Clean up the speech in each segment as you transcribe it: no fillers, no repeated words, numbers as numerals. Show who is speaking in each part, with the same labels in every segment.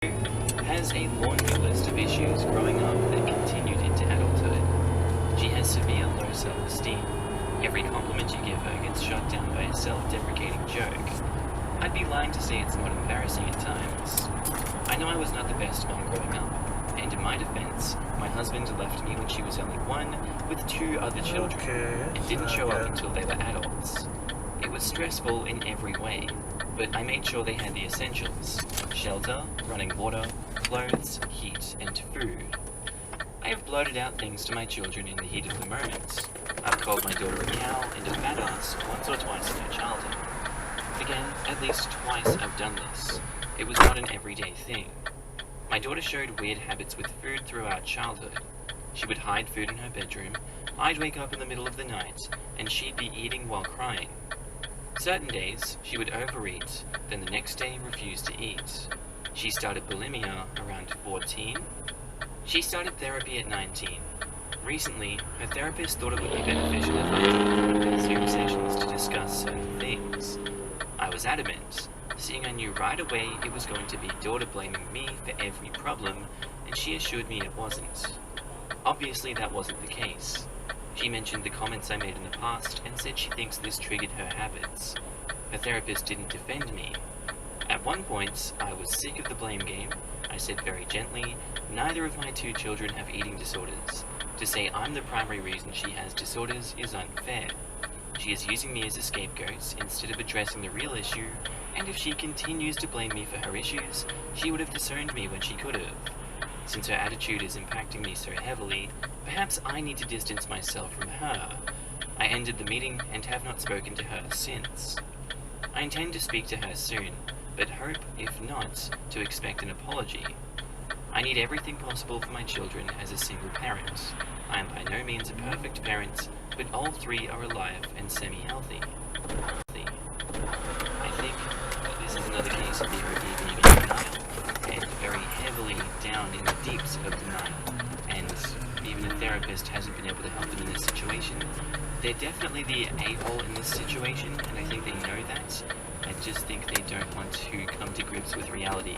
Speaker 1: has a laundry list of issues growing up that continued into adulthood. She has severe low self-esteem. Every compliment you give her gets shot down by a self-deprecating joke. I'd be lying to say it's not embarrassing at times. I know I was not the best one growing up, and in my defense, my husband left me when she was only one with two other children, and didn't show up until they were adults. It was stressful in every way, but I made sure they had the essentials: shelter, running water, clothes, heat, and food. I have blurted out things to my children in the heat of the moment. I've called my daughter a cow and a badass once or twice in her childhood. Again, at least twice I've done this. It was not an everyday thing. My daughter showed weird habits with food throughout childhood. She would hide food in her bedroom, I'd wake up in the middle of the night, and she'd be eating while crying. Certain days, she would overeat, then the next day refuse to eat. She started bulimia around 14. She started therapy at 19. Recently, her therapist thought it would be beneficial if I joined one of their Zoom sessions to discuss certain things. I was adamant, seeing I knew right away it was going to be daughter blaming me for every problem, and she assured me it wasn't. Obviously, that wasn't the case. She mentioned the comments I made in the past and said she thinks this triggered her habits. Her therapist didn't defend me. At one point, I was sick of the blame game. I said very gently, neither of my two children have eating disorders. To say I'm the primary reason she has disorders is unfair. She is using me as a scapegoat instead of addressing the real issue, and if she continues to blame me for her issues, she would have disowned me when she could have. Since her attitude is impacting me so heavily, perhaps I need to distance myself from her. I ended the meeting and have not spoken to her since. I intend to speak to her soon, but hope, if not, to expect an apology. I need everything possible for my children as a single parent. I am by no means a perfect parent, but all three are alive and semi-healthy. I think that this is another case of the OP being in denial, and very heavily down in the deeps of denial, and even a therapist hasn't been able to help them in this situation. They're definitely the a-hole in this situation, and I think they know that. I just think they don't want to come to grips with reality,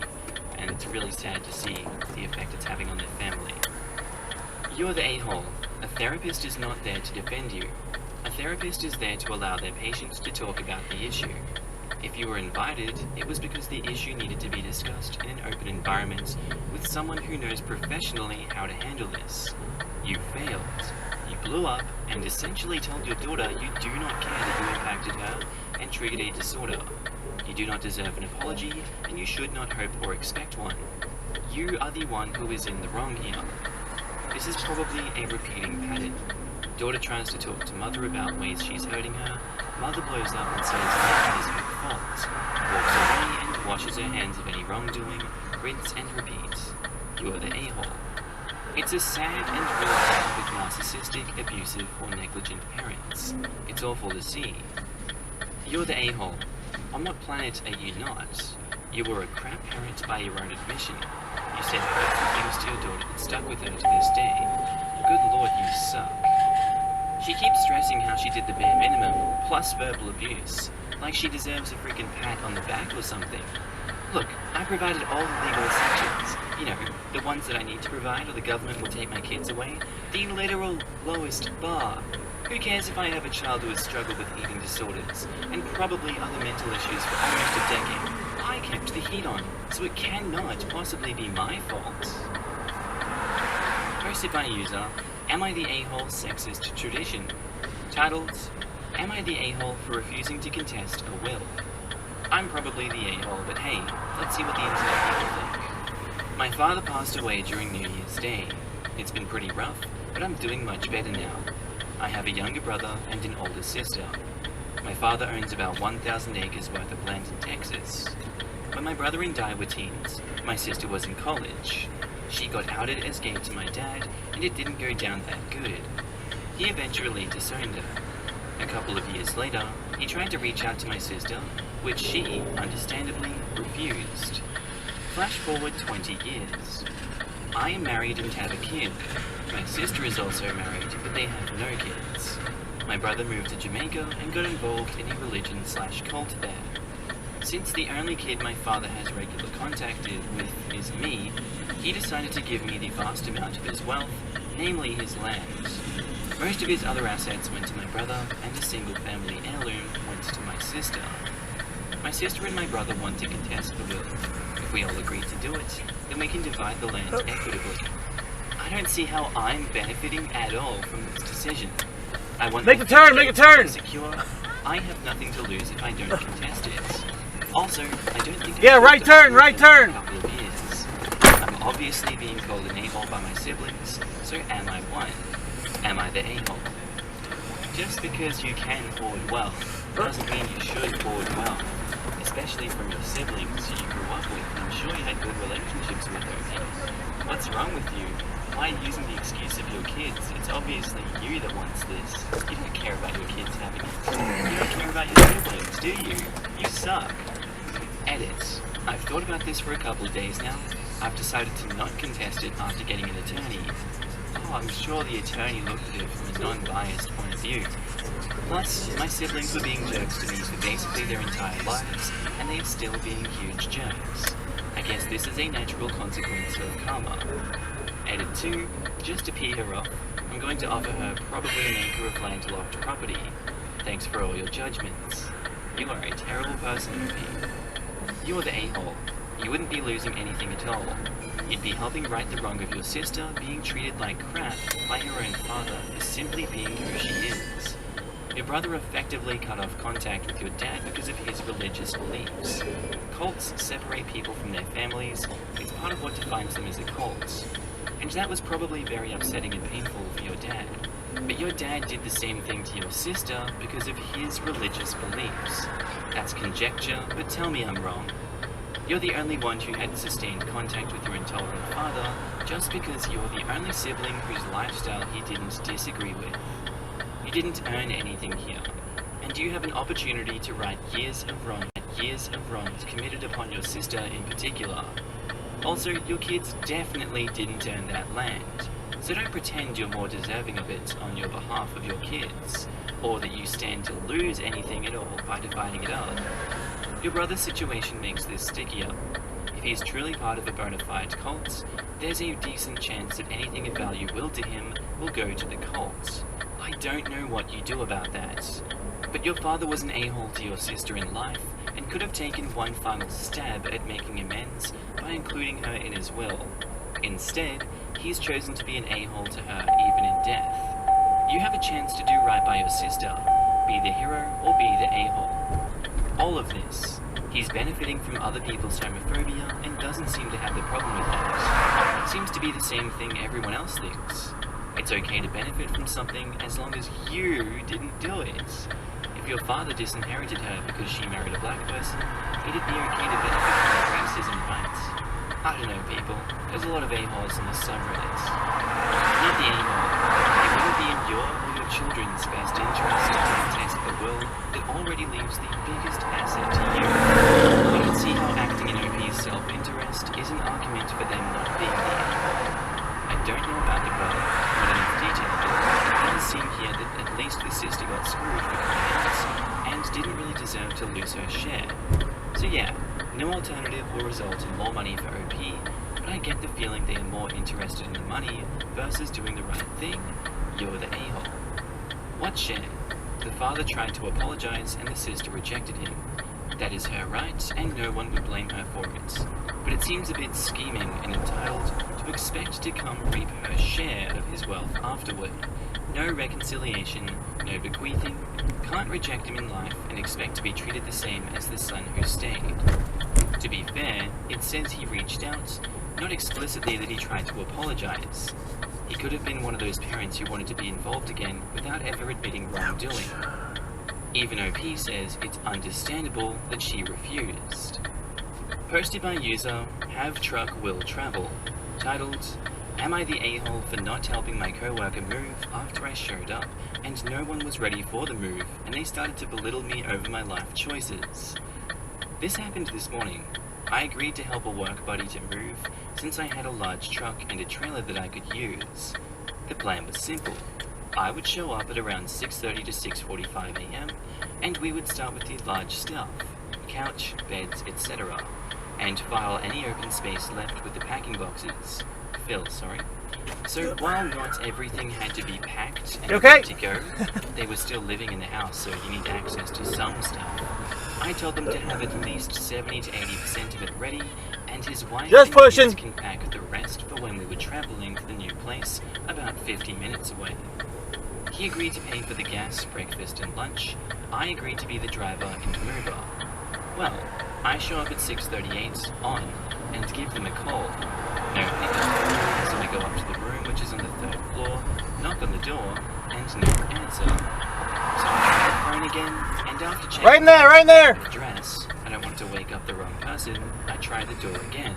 Speaker 1: and it's really sad to see the effect it's having on their family. You're the a-hole. A therapist is not there to defend you. A therapist is there to allow their patients to talk about the issue. If you were invited, it was because the issue needed to be discussed in an open environment with someone who knows professionally how to handle this. You failed. You blew up and essentially told your daughter you do not care that you impacted her and triggered a disorder. You do not deserve an apology, and you should not hope or expect one. You are the one who is in the wrong here. This is probably a repeating pattern. Daughter tries to talk to mother about ways she's hurting her. Mother blows up and says it is her fault. Walks away and washes her hands of any wrongdoing. Rinse and repeat. You are the a-hole. It's a sad and real thing with narcissistic, abusive, or negligent parents. It's awful to see. You're the a-hole. On what planet are you not? You were a crap parent by your own admission. You said hurtful things to your daughter that stuck with her to this day. Good lord, you suck. She keeps stressing how she did the bare minimum, plus verbal abuse, like she deserves a freaking pat on the back or something. Look, I provided all the legal essentials. You know, the ones that I need to provide or the government will take my kids away. The literal lowest bar. Who cares if I have a child who has struggled with eating disorders, and probably other mental issues for almost a decade? I kept the heat on, so it cannot possibly be my fault. Posted by user, Am I the a-hole sexist tradition? Titled, Am I the a-hole for refusing to contest a will? I'm probably the a-hole, but hey, let's see what the internet people think. My father passed away during New Year's Day. It's been pretty rough, but I'm doing much better now. I have a younger brother and an older sister. My father owns about 1,000 acres worth of land in Texas. When my brother and I were teens, my sister was in college. She got outed as gay to my dad, and it didn't go down that good. He eventually disowned her. A couple of years later, he tried to reach out to my sister, which she, understandably, refused. Flash forward 20 years. I am married and have a kid. My sister is also married, but they have no kids. My brother moved to Jamaica and got involved in a religion/cult there. Since the only kid my father has regular contact with is me, he decided to give me the vast amount of his wealth, namely his lands. Most of his other assets went to my brother, and a single family heirloom went to my sister. My sister and my brother want to contest the will. If we all agree to do it, then we can divide the land equitably. I don't see how I'm benefiting at all from this decision. I want
Speaker 2: Make a turn!
Speaker 1: Secure. I have nothing to lose if I don't contest it. Also, I don't think
Speaker 2: Yeah, right turn!
Speaker 1: A couple of years. I'm obviously being called an a-hole by my siblings, so am I one? Am I the a-hole? Just because you can hoard wealth doesn't mean you should hoard wealth, especially from your siblings you grew up with. I'm sure you had good relationships with them. What's wrong with you? Why are you using the excuse of your kids? It's obviously you that wants this. You don't care about your kids having it. You don't care about your siblings, do you? You suck. Edit. I've thought about this for a couple of days now. I've decided to not contest it after getting an attorney. Oh, I'm sure the attorney looked at it from a non-biased point of view. Plus, my siblings were being jerks to me for basically their entire lives, and they are still being huge jerks. I guess this is a natural consequence of karma. Edit 2, just to pee her off, I'm going to offer her probably an acre of landlocked property. Thanks for all your judgments. You are a terrible person, OP. You are the a-hole. You wouldn't be losing anything at all. You'd be helping right the wrong of your sister being treated like crap by her own father for simply being who she is. Your brother effectively cut off contact with your dad because of his religious beliefs. Cults separate people from their families. It's part of what defines them as a cult. And that was probably very upsetting and painful for your dad. But your dad did the same thing to your sister because of his religious beliefs. That's conjecture, but tell me I'm wrong. You're the only one who had sustained contact with your intolerant father just because you're the only sibling whose lifestyle he didn't disagree with. You didn't earn anything here, and you have an opportunity to right years of wrongs committed upon your sister in particular. Also, your kids definitely didn't earn that land, so don't pretend you're more deserving of it on your behalf of your kids, or that you stand to lose anything at all by dividing it up. Your brother's situation makes this stickier. If he's truly part of a bona fide cult, there's a decent chance that anything of value willed to him will go to the cult. I don't know what you do about that. But your father was an a-hole to your sister in life, and could have taken one final stab at making amends by including her in his will. Instead, he's chosen to be an a-hole to her even in death. You have a chance to do right by your sister, be the hero or be the a-hole. All of this, he's benefiting from other people's homophobia and doesn't seem to have the problem with that. Seems to be the same thing everyone else thinks. It's okay to benefit from something as long as you didn't do it. If your father disinherited her because she married a black person, it'd be okay to benefit from her racism, right? I don't know, people. There's a lot of a-holes in the subreddits. Not the a-hole. It wouldn't be in your or your children's best interest to contest the will that already leaves the biggest asset to you. I don't see how acting in OP's self-interest is an argument for them not being the a-hole. I don't know about the brother, not enough detail, but it does seem here that at least the sister got screwed for comments and didn't really deserve to lose her share. So yeah, no alternative will result in more money for OP, but I get the feeling they are more interested in the money versus doing the right thing. You're the a-hole. What share? The father tried to apologize and the sister rejected him. That is her right, and no one would blame her for it. But it seems a bit scheming and entitled to expect to come reap her share of his wealth afterward. No reconciliation, no bequeathing, can't reject him in life and expect to be treated the same as the son who stayed. To be fair, it says he reached out, not explicitly that he tried to apologize. He could have been one of those parents who wanted to be involved again without ever admitting wrongdoing. Even OP says it's understandable that she refused. Posted by user Have Truck Will Travel, titled, Am I the a-hole for not helping my co-worker move after I showed up and no one was ready for the move and they started to belittle me over my life choices? This happened this morning. I agreed to help a work buddy to move since I had a large truck and a trailer that I could use. The plan was simple. I would show up at around 6:30 to 6:45 a.m. and we would start with the large stuff. couch, beds, etc., and file any open space left with the packing boxes. Fill, sorry. So while not everything had to be packed and ready to go, they were still living in the house, so you need access to some stuff. I told them to have at least 70 to 80% of it ready, and his wife and kids can pack the rest for when we were traveling to the new place, about 50 minutes away. He agreed to pay for the gas, breakfast and lunch. I agreed to be the driver and mover. Well, I show up at 6:38 on and give them a call. No pickup, so I go up to the room, which is on the 3rd floor, knock on the door, and no answer. So I try the phone again, and after checking the address, I don't want to wake up the wrong person, I try the door again.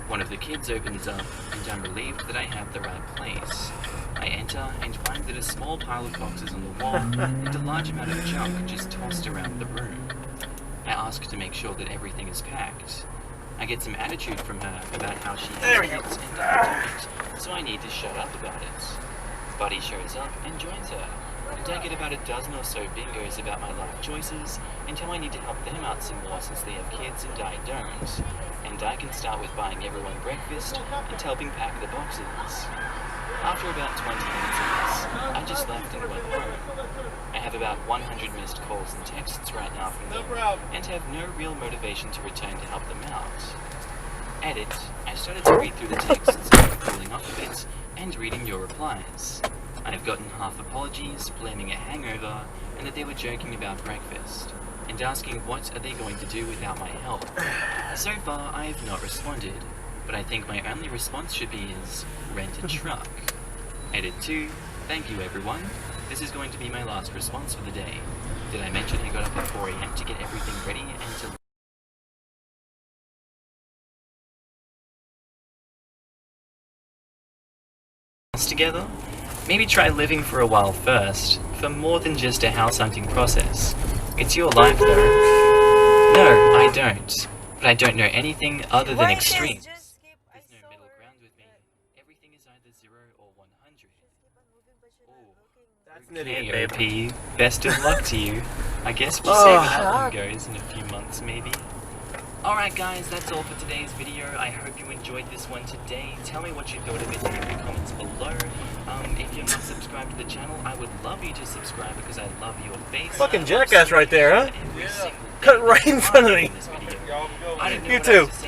Speaker 1: One of the kids opens up, and I'm relieved that I have the right place. I enter and find that a small pile of boxes on the wall and a large amount of junk just tossed around the room. I ask to make sure that everything is packed. I get some attitude from her about how she has kids and I don't, so I need to shut up about it. Buddy shows up and joins her, and I get about a dozen or so bingos about my life choices and how I need to help them out some more since they have kids and I don't. And I can start with buying everyone breakfast and helping pack the boxes. After about 20 minutes of this, I just left and went home. I have about 100 missed calls and texts right now from them, and have no real motivation to return to help them out. Edit, I started to read through the texts, cooling off a bit, and reading your replies. I have gotten half apologies, blaming a hangover, and that they were joking about breakfast, and asking what are they going to do without my help. So far, I have not responded, but I think my only response should be is, rent a truck. Edit 2, thank you everyone. This is going to be my last response for the day. Did I mention I got up at 4 AM to get everything ready and to together? Maybe try living for a while first, for more than just a house hunting process. It's your life though. No, I don't. But I don't know anything other than extreme. There's no middle ground with me. Everything is either 0 or 100.
Speaker 2: That's an idiot,
Speaker 1: babe. OP. Best of luck to you. I guess we'll see how that one goes in a few months, maybe. Alright guys, that's all for today's video. I hope you enjoyed this one today. Tell me what you thought of it in the comments below. If you're not subscribed to the channel, I would love you to subscribe because I love your face.
Speaker 2: Fucking jackass right there, huh? Cut right in front of me.
Speaker 1: I don't know
Speaker 2: You
Speaker 1: what
Speaker 2: too.
Speaker 1: else to say